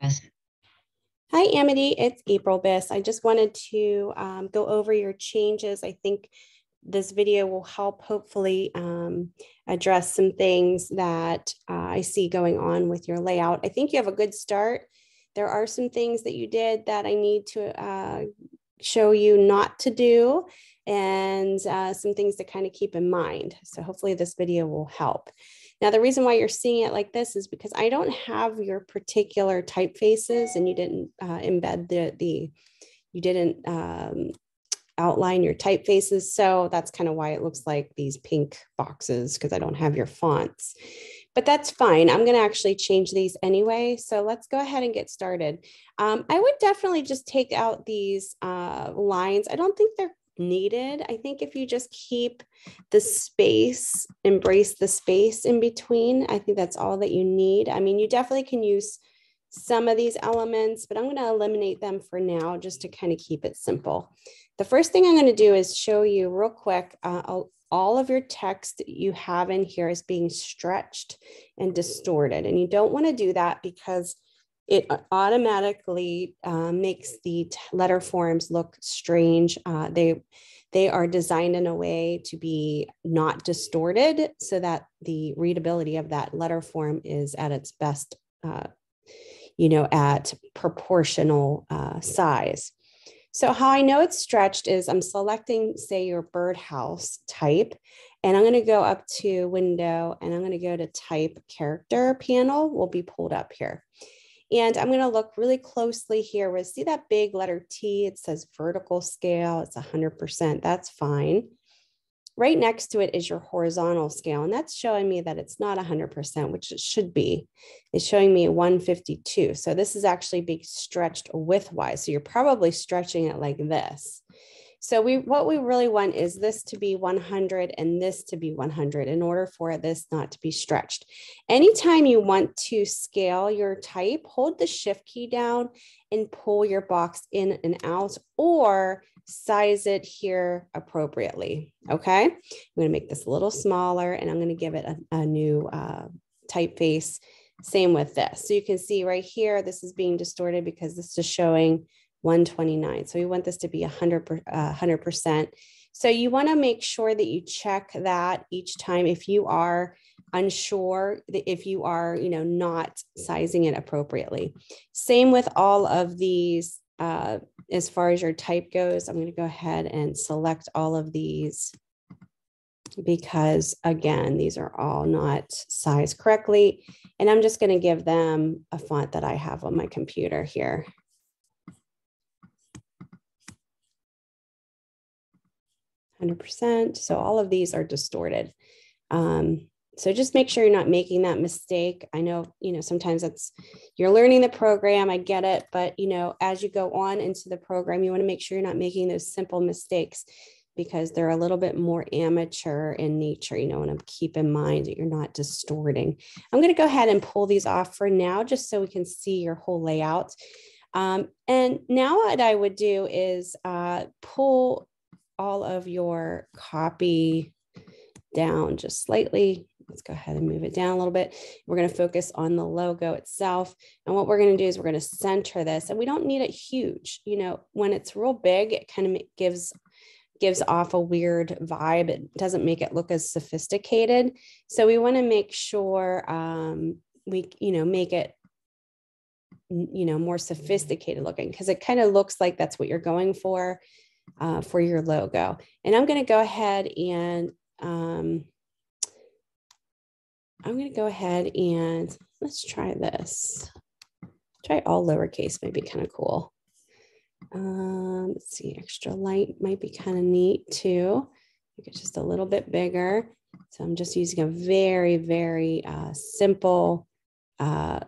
Yes. Hi, Amity. It's April Biss. I just wanted to go over your changes. I think this video will help hopefully address some things that I see going on with your layout. I think you have a good start. There are some things that you did that I need to show you not to do, and some things to kind of keep in mind. So hopefully this video will help. Now, the reason why you're seeing it like this is because I don't have your particular typefaces, and you didn't embed you didn't outline your typefaces. So that's kind of why it looks like these pink boxes, because I don't have your fonts. But that's fine. I'm going to actually change these anyway. So let's go ahead and get started. I would definitely just take out these lines. I don't think they're needed. I think if you just keep the space, embrace the space in between, I think that's all that you need. I mean, you definitely can use some of these elements, but I'm going to eliminate them for now just to kind of keep it simple. The first thing I'm going to do is show you real quick, all of your text you have in here is being stretched and distorted. And you don't want to do that because it automatically makes the letter forms look strange. They are designed in a way to be not distorted so that the readability of that letter form is at its best, at proportional size. So how I know it's stretched is I'm selecting, say, your birdhouse type, and I'm going to go up to window, and I'm going to go to type. Character panel will be pulled up here. And I'm going to look really closely here. We'll see that big letter T. It says vertical scale. It's 100%. That's fine. Right next to it is your horizontal scale. And that's showing me that it's not 100%, which it should be. It's showing me 152. So this is actually being stretched widthwise. So you're probably stretching it like this. So what we really want is this to be 100 and this to be 100 in order for this not to be stretched. Anytime you want to scale your type, hold the shift key down and pull your box in and out, or size it here appropriately. Okay, I'm going to make this a little smaller, and I'm going to give it a new typeface. Same with this. So you can see right here, this is being distorted because this is showing 129. So we want this to be 100%. So you want to make sure that you check that each time if you are unsure, if you are, not sizing it appropriately. Same with all of these. As far as your type goes, I'm going to go ahead and select all of these because, again, these are all not sized correctly. And I'm just going to give them a font that I have on my computer here. 100%. So all of these are distorted. So just make sure you're not making that mistake. I know, sometimes you're learning the program. I get it. But, as you go on into the program, you want to make sure you're not making those simple mistakes because they're a little bit more amateur in nature. You want to keep in mind that you're not distorting. I'm going to go ahead and pull these off for now, just so we can see your whole layout. And now what I would do is pull all of your copy down just slightly. Let's go ahead and move it down a little bit. We're going to focus on the logo itself. And what we're going to do is we're going to center this, and we don't need it huge. When it's real big, it kind of gives off a weird vibe. It doesn't make it look as sophisticated. So we want to make sure we, make it, more sophisticated looking, because it kind of looks like that's what you're going for your logo. And I'm going to go ahead and let's try this. Try all lowercase, might be kind of cool. Let's see, extra light might be kind of neat too. Make it just a little bit bigger. So I'm just using a very, very simple sans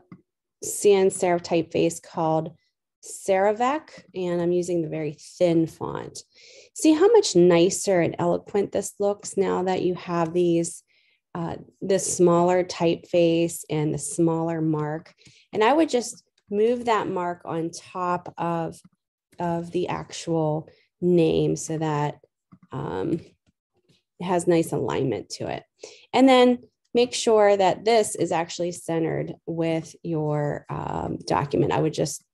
serif typeface called Ceravec, and I'm using the very thin font. See how much nicer and eloquent this looks now that you have these this smaller typeface and the smaller mark. And I would just move that mark on top of the actual name so that it has nice alignment to it. And then make sure that this is actually centered with your document. I would just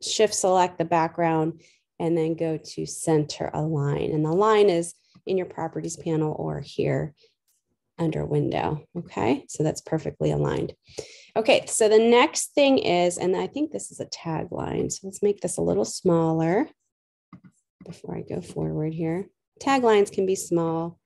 shift select the background and then go to center align. And the line is in your properties panel or here under window. Okay, so that's perfectly aligned. Okay, so the next thing is, and I think this is a tagline. So let's make this a little smaller before I go forward here. Taglines can be small.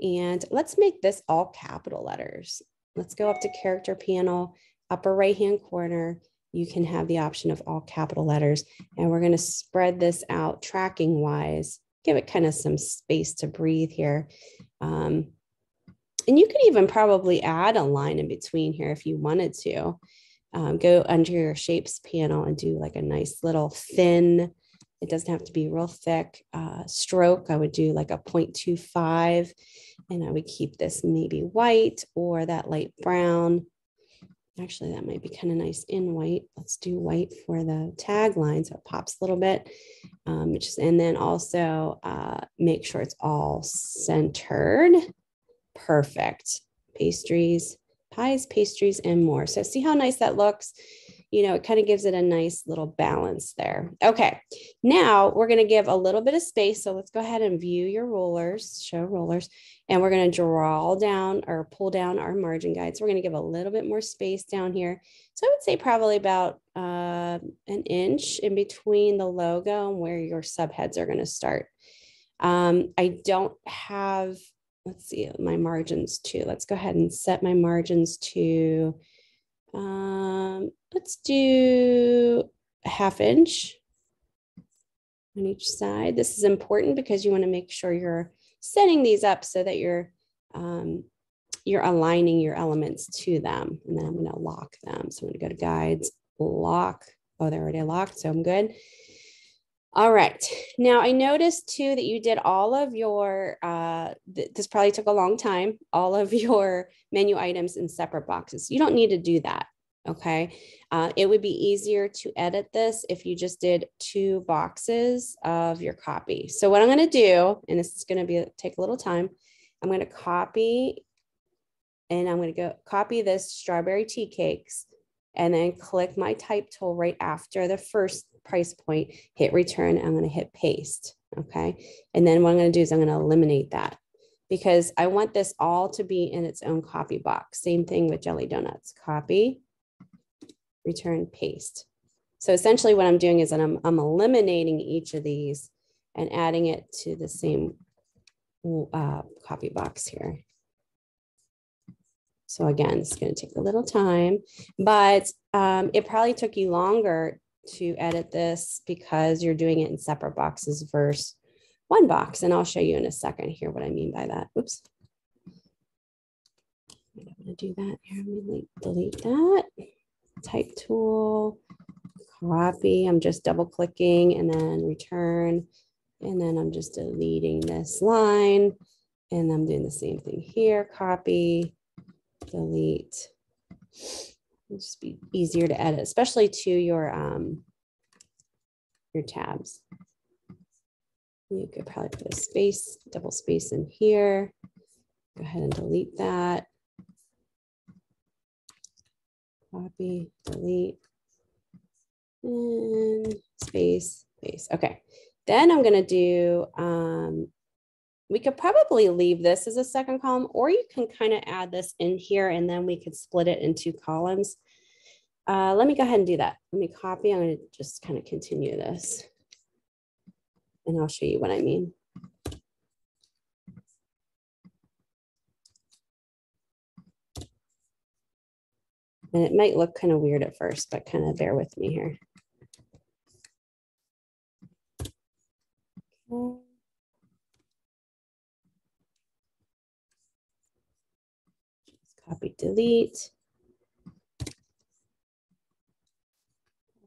And let's make this all capital letters. Let's go up to character panel, upper right-hand corner. You can have the option of all capital letters. And we're going to spread this out tracking wise, give it kind of some space to breathe here. And you could even probably add a line in between here if you wanted to. Go under your shapes panel and do like a nice little thin, it doesn't have to be real thick stroke. I would do like a 0.25 and I would keep this maybe white or that light brown. Actually, that might be kind of nice in white. Let's do white for the tagline so it pops a little bit. And then also make sure it's all centered. Perfect. Pastries, pies, pastries, and more. So see how nice that looks? You know, it kind of gives it a nice little balance there. Okay, now we're going to give a little bit of space. So let's go ahead and view your rulers, show rulers, and we're going to draw down or pull down our margin guide. So we're going to give a little bit more space down here. So I would say probably about an inch in between the logo and where your subheads are going to start. I don't have, let's see, my margins too. Let's go ahead and set my margins to let's do a 1/2 inch on each side. This is important because you want to make sure you're setting these up so that you're aligning your elements to them. And then I'm going to lock them. So I'm going to go to guides, lock. Oh, they're already locked, so I'm good. All right. Now I noticed too that you did all of your, this probably took a long time, all of your menu items in separate boxes. You don't need to do that. Okay. It would be easier to edit this if you just did 2 boxes of your copy. So what I'm going to do, and this is going to take a little time, I'm going to copy and I'm going to go copy this strawberry tea cakes and then click my type tool right after the first price point, hit return. I'm going to hit paste. Okay. And then what I'm going to do is I'm going to eliminate that because I want this all to be in its own copy box. Same thing with jelly donuts, copy, return, paste. So essentially what I'm doing is that I'm eliminating each of these and adding it to the same copy box here. So again, it's going to take a little time, but it probably took you longer to edit this because you're doing it in separate boxes versus one box. And I'll show you in a second here what I mean by that. Oops. I don't want to do that here. Let me delete that. Type tool, copy. I'm just double clicking and then return. And then I'm just deleting this line. And I'm doing the same thing here. Copy, delete. It'll just be easier to edit, especially to your tabs. You could probably put a space, double space in here. Go ahead and delete that. Copy, delete, and space, space. Okay. Then I'm going to do, we could probably leave this as a second column, or you can kind of add this in here and then we could split it in 2 columns. Let me go ahead and do that. Let me copy. I'm going to just kind of continue this and I'll show you what I mean. And it might look kind of weird at first, but kind of bear with me here. Okay. Copy, delete.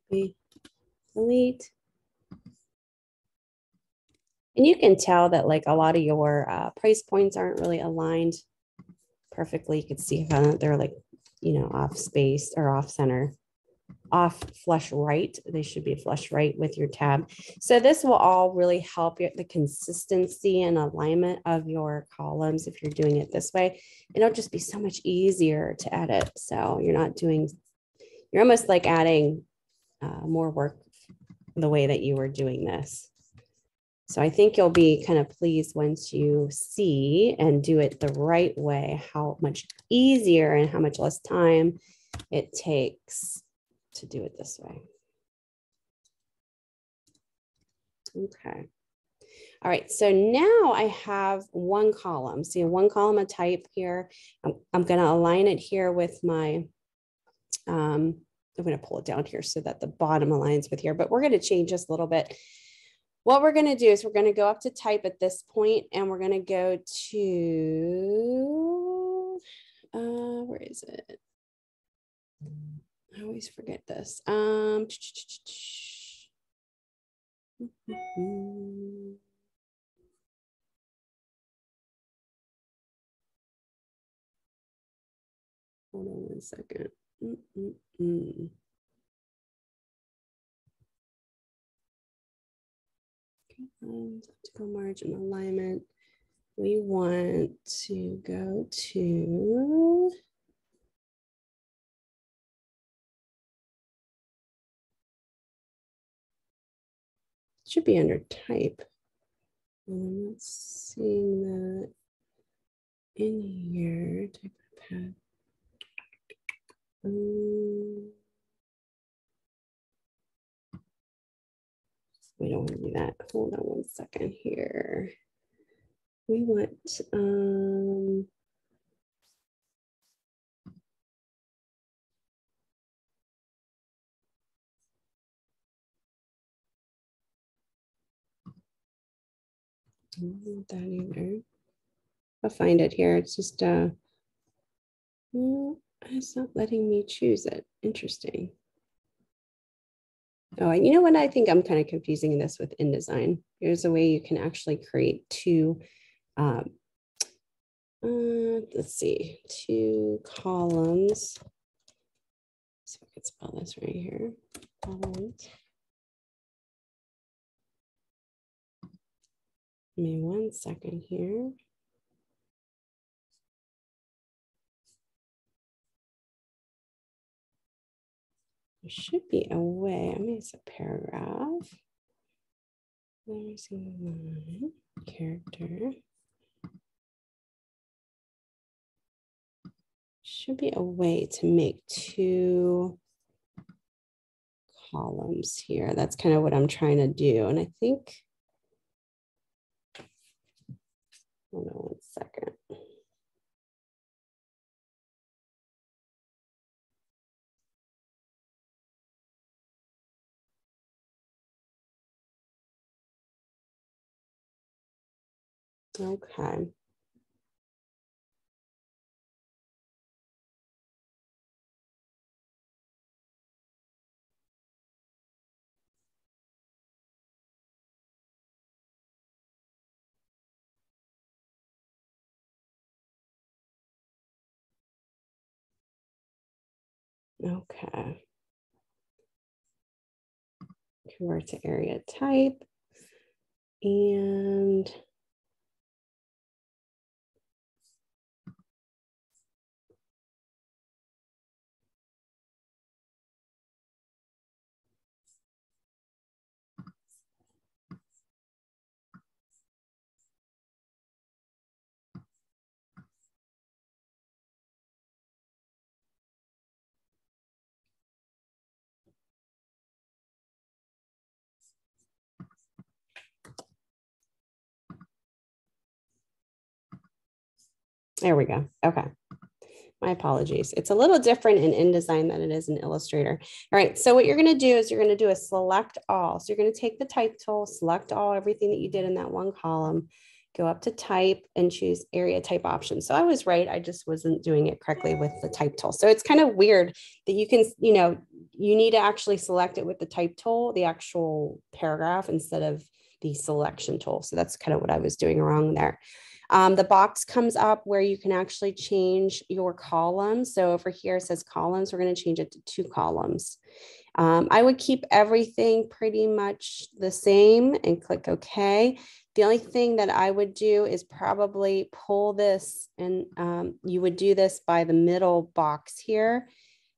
Copy, delete. And you can tell that like a lot of your price points aren't really aligned perfectly. You can see how they're like, you know, off space or off center. off flush right. They should be flush right with your tab. So this will all really help the consistency and alignment of your columns if you're doing it this way. It'll just be so much easier to edit. So you're not doing, you're almost like adding more work the way that you were doing this. So I think you'll be kind of pleased once you see and do it the right way, how much easier and how much less time it takes to do it this way. Okay. All right, so now I have one column. See, one column of type here. I'm going to align it here with my, I'm going to pull it down here so that the bottom aligns with here, but we're going to change this a little bit. What we're going to do is we're going to go up to type at this point, and we're going to go to, where is it? I always forget this. Hold on one second. Optical margin alignment. We want to go to should be under type. I'm not seeing that in here. Type of pad. We don't want to do that. Hold on one second here. We want I don't want that either. I'll find it here. It's just well, it's not letting me choose it. Interesting. Oh, you know what? I think I'm kind of confusing this with InDesign. There's a way you can actually create two, let's see, two columns. So I can spell this right here. Columns. Give me 1 second here. There should be a way. I mean, it's a paragraph. Let me see one character. Should be a way to make two columns here. That's kind of what I'm trying to do. And I think, hold on 1 second. Okay. Okay. Convert to area type. And there we go. Okay. My apologies. It's a little different in InDesign than it is in Illustrator. All right. So what you're going to do is you're going to do a select all. So you're going to take the type tool, select all, everything that you did in that one column, go up to type and choose area type option. So I was right. I just wasn't doing it correctly with the type tool. So it's kind of weird that you can, you know, you need to actually select it with the type tool, the actual paragraph instead of the selection tool. So that's kind of what I was doing wrong there. The box comes up where you can actually change your columns. So over here it says columns. We're going to change it to 2 columns. I would keep everything pretty much the same and click OK. The only thing that I would do is probably pull this, and you would do this by the middle box here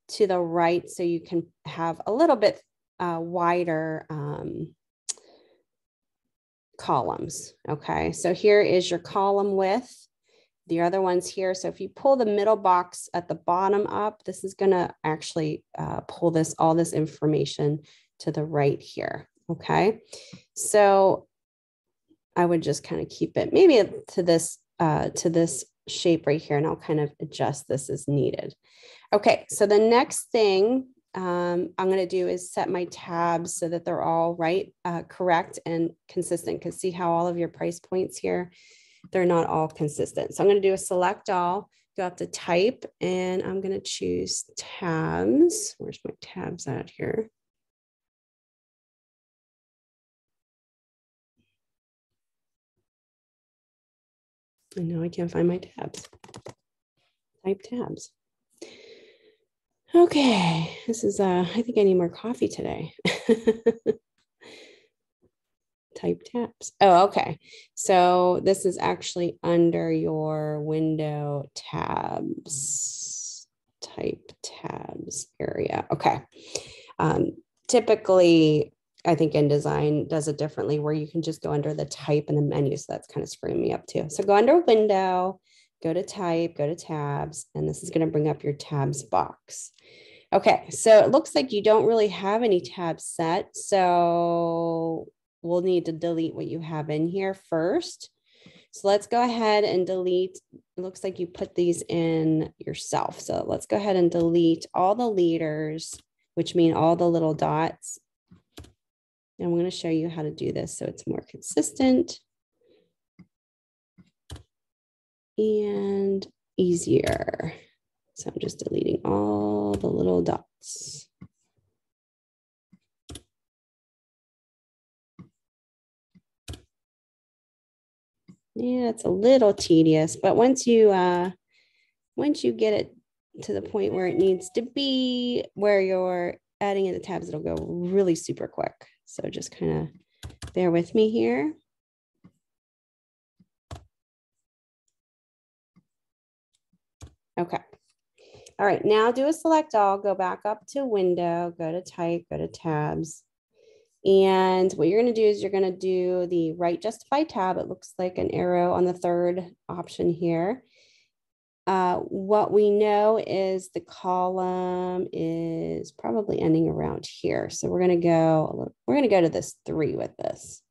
to the right, so you can have a little bit wider columns. Okay, so here is your column width. The other one's here. So if you pull the middle box at the bottom up, this is going to actually pull all this information to the right here. Okay, so I would just kind of keep it maybe to this shape right here, and I'll kind of adjust this as needed. Okay, so the next thing I'm going to do is set my tabs so that they're all right, correct and consistent, because see how all of your price points here, they're not all consistent. So I'm going to do a select all, go up to type, and I'm going to choose tabs. Where's my tabs at here? I know I can't find my tabs. Type tabs. Okay, this is, I think I need more coffee today. Type tabs. Oh, okay. So this is actually under your window tabs, type tabs area. Okay. Typically, I think InDesign does it differently, where you can just go under the type in the menu. So that's kind of screwing me up too. So go under window, go to type, go to tabs, and this is going to bring up your tabs box. Okay, so it looks like you don't really have any tabs set. So we'll need to delete what you have in here first. So let's go ahead and delete. It looks like you put these in yourself. So let's go ahead and delete all the leaders, which mean all the little dots. And I'm going to show you how to do this so it's more consistent and easier. So I'm just deleting all the little dots. Yeah, it's a little tedious, but once you get it to the point where it needs to be, where you're adding in the tabs, it'll go really super quick. So just kind of bear with me here. Okay. All right, now do a select all, go back up to window, go to type, go to tabs. And what you're going to do is you're going to do the right justify tab. It looks like an arrow on the third option here. What we know is the column is probably ending around here. So we're going to go to this 3 with this.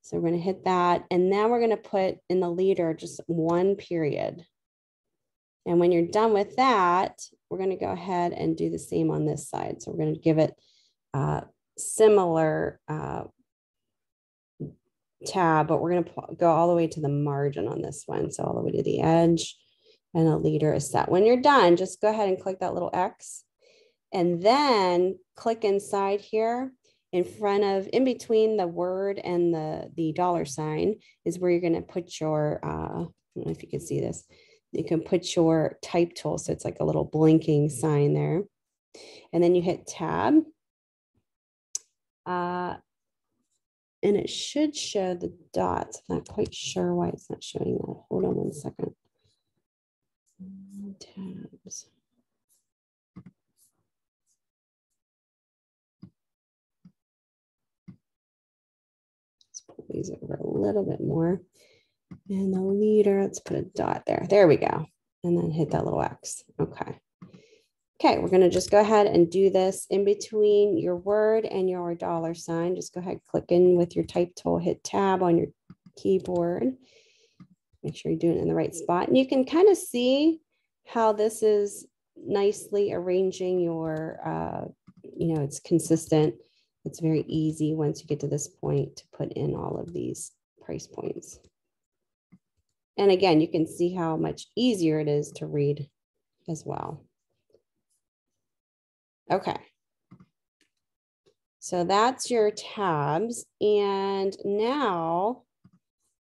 So we're going to hit that. And now we're going to put in the leader just 1 period. And when you're done with that, we're going to go ahead and do the same on this side. So we're going to give it similar tab, but we're going to go all the way to the margin on this one. So all the way to the edge, and a leader is set. When you're done, just go ahead and click that little X, and then click inside here in between the word and the dollar sign is where you're going to put your, I don't know if you can see this. You can put your type tool. So it's like a little blinking sign there. And then you hit tab. And it should show the dots. I'm not quite sure why it's not showing that. Hold on 1 second. Tabs. Let's pull these over a little bit more. And the leader, let's put a dot there. There we go. And then hit that little X. Okay. Okay, we're going to just go ahead and do this in between your word and your dollar sign. Just go ahead, click in with your type tool, hit tab on your keyboard. Make sure you're doing it in the right spot. And you can kind of see how this is nicely arranging your, it's consistent. It's very easy once you get to this point to put in all of these price points. And again, you can see how much easier it is to read as well. Okay. So that's your tabs. And now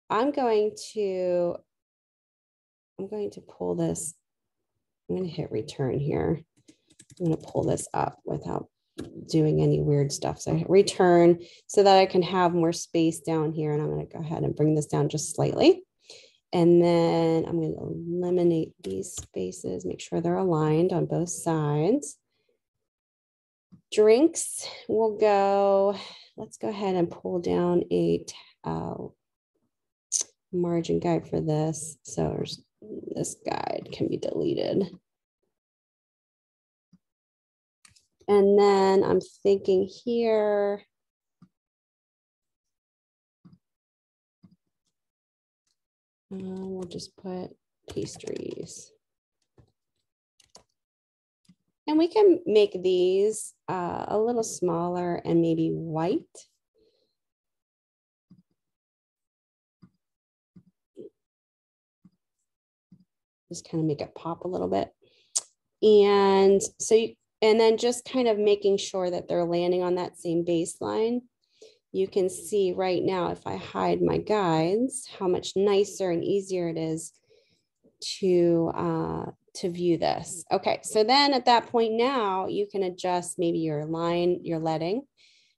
I'm going to pull this. I'm going to hit return here. I'm going to pull this up without doing any weird stuff. So I hit return so that I can have more space down here. And I'm going to go ahead and bring this down just slightly. And then I'm going to eliminate these spaces, make sure they're aligned on both sides. Drinks will go, let's go ahead and pull down a margin guide for this. So this guide can be deleted. And then I'm thinking here, we'll just put pastries. And we can make these a little smaller and maybe white. Just kind of make it pop a little bit. And so and then just kind of making sure that they're landing on that same baseline. You can see right now, if I hide my guides, how much nicer and easier it is to view this. Okay, so then at that point now, you can adjust maybe your line, your leading,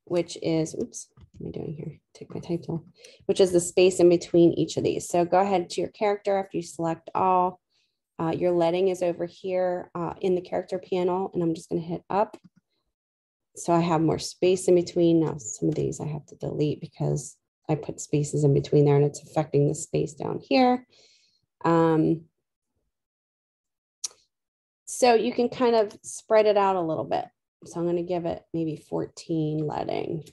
which is, oops, what am I doing here? Take my type tool, which is the space in between each of these. So go ahead to your character after you select all. Your leading is over here in the character panel, and I'm just going to hit up. So I have more space in between. Now, some of these I have to delete because I put spaces in between there and it's affecting the space down here. So you can kind of spread it out a little bit. So I'm going to give it maybe 14 leading.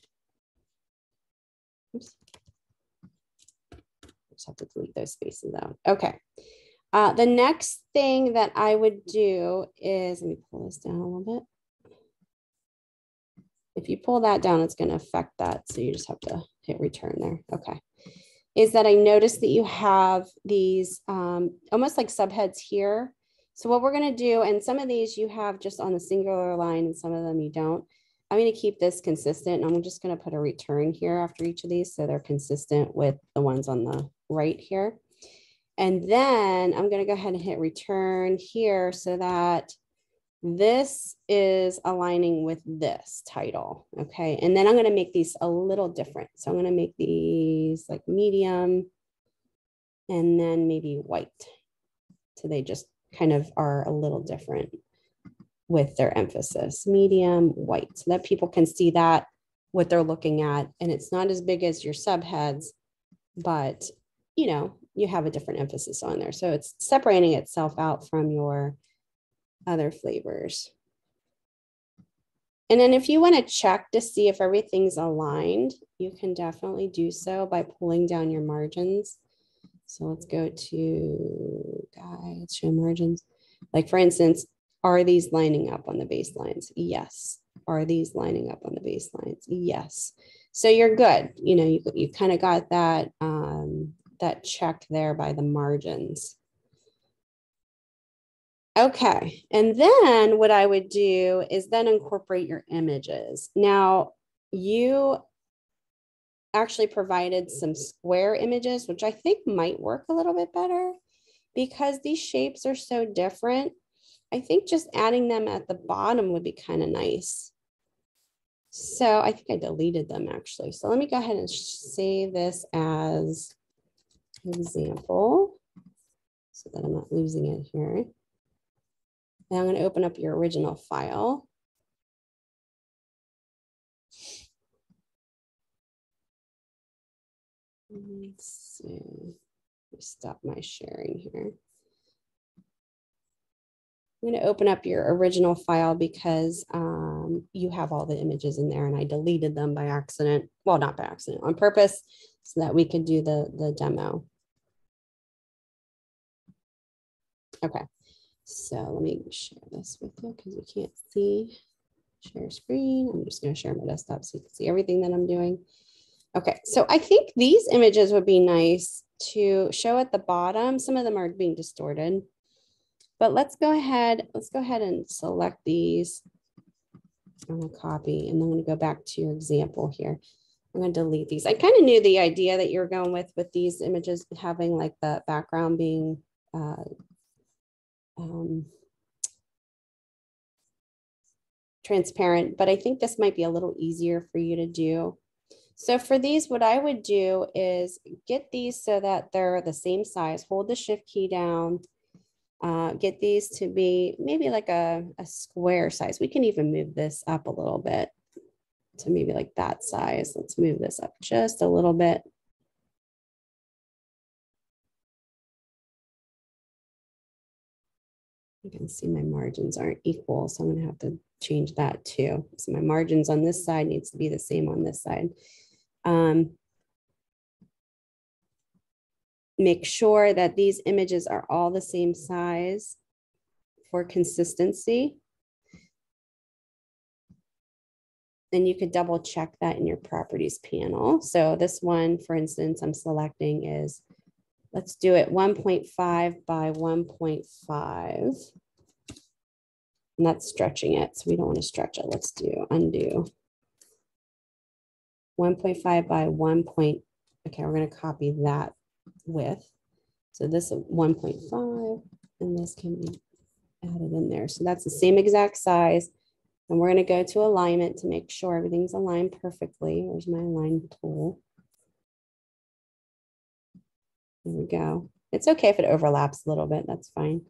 Oops. Just have to delete those spaces out. Okay. The next thing that I would do is, let me pull this down a little bit. If you pull that down, it's going to affect that. So you just have to hit return there. Okay. Is that I noticed that you have these almost like subheads here. So what we're going to do, and some of these you have just on the singular line and some of them you don't. I'm going to keep this consistent, and I'm just going to put a return here after each of these so they're consistent with the ones on the right here. And then I'm going to go ahead and hit return here so that this is aligning with this title. Okay. And then I'm going to make these a little different. So I'm going to make these like medium and then maybe white. So they just kind of are a little different with their emphasis, medium, white, so that people can see that what they're looking at. And it's not as big as your subheads, but you know, you have a different emphasis on there. So it's separating itself out from your other flavors. And then if you want to check to see if everything's aligned, you can definitely do so by pulling down your margins. So let's go to guides, show margins. Like for instance, are these lining up on the baselines? Yes. Are these lining up on the baselines? Yes. So you're good. You know, you kind of got that, that check there by the margins. Okay. And then what I would do is then incorporate your images. Now you actually provided some square images, which I think might work a little bit better because these shapes are so different. I think just adding them at the bottom would be kind of nice. So I think I deleted them actually. So let me go ahead and save this as an example so that I'm not losing it here. Now I'm going to open up your original file. Let's see. Let me stop my sharing here. I'm going to open up your original file because you have all the images in there and I deleted them by accident. Well, not by accident, on purpose, so that we could do the demo. Okay, so let me share this with you because you can't see. Share screen. I'm just going to share my desktop so you can see everything that I'm doing. Okay, so I think these images would be nice to show at the bottom. Some of them are being distorted. But let's go ahead and select these. I'm going to copy, and I'm going to go back to your example here. I'm going to delete these. I kind of knew the idea that you're going with these images having like the background being transparent, but I think this might be a little easier for you to do. So for these, what I would do is get these so that they're the same size. Hold the shift key down. Get these to be maybe like a square size. We can even move this up a little bit to maybe like that size. Let's move this up just a little bit. You can see my margins aren't equal, so I'm going to have to change that too. So my margins on this side needs to be the same on this side. Make sure that these images are all the same size for consistency. And you could double check that in your properties panel. So this one, for instance, I'm selecting is, let's do it 1.5 by 1.5. And that's stretching it. So we don't want to stretch it. Let's do undo. 1.5 by 1. Okay, we're going to copy that width. So this is 1.5 and this can be added in there. So that's the same exact size. And we're going to go to alignment to make sure everything's aligned perfectly. Where's my align tool? There we go. It's okay if it overlaps a little bit. That's fine.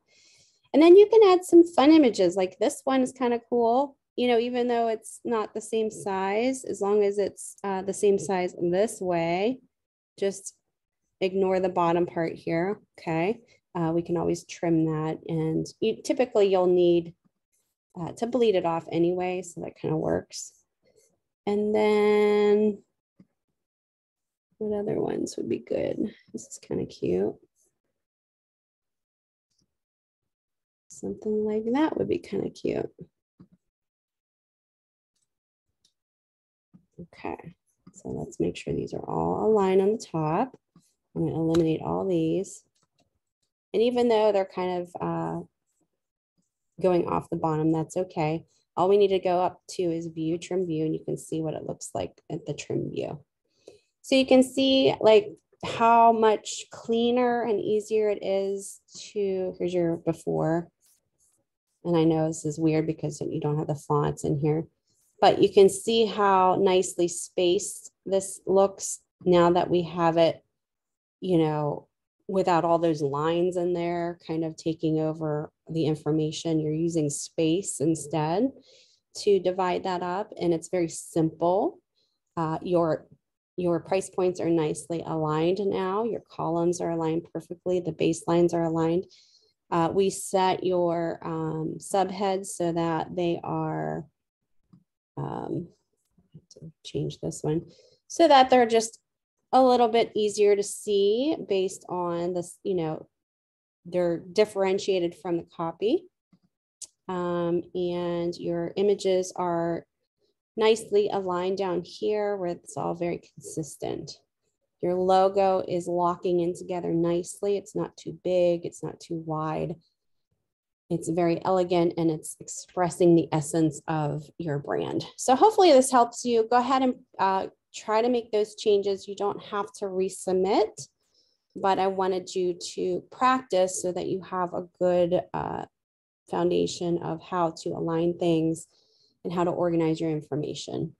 And then you can add some fun images. Like this one is kind of cool. You know, even though it's not the same size, as long as it's the same size this way, just ignore the bottom part here. Okay. We can always trim that. And typically you'll need to bleed it off anyway. So that kind of works. And then what other ones would be good? This is kind of cute. Something like that would be kind of cute. Okay, so let's make sure these are all aligned on the top. I'm going to eliminate all these. And even though they're kind of going off the bottom, that's okay. All we need to go up to is view, trim view, and you can see what it looks like at the trim view. So you can see like how much cleaner and easier it is to, here's your before. And I know this is weird because you don't have the fonts in here, but you can see how nicely spaced this looks now that we have it, you know, without all those lines in there kind of taking over the information. You're using space instead to divide that up, and it's very simple. Your price points are nicely aligned now. Your columns are aligned perfectly. The baselines are aligned. We set your subheads so that they are, I have to change this one, so that they're just a little bit easier to see based on this, you know, they're differentiated from the copy. And your images are nicely aligned down here where it's all very consistent. Your logo is locking in together nicely. It's not too big. It's not too wide. It's very elegant and it's expressing the essence of your brand. So hopefully this helps you. Go ahead and try to make those changes. You don't have to resubmit, but I wanted you to practice so that you have a good foundation of how to align things and how to organize your information.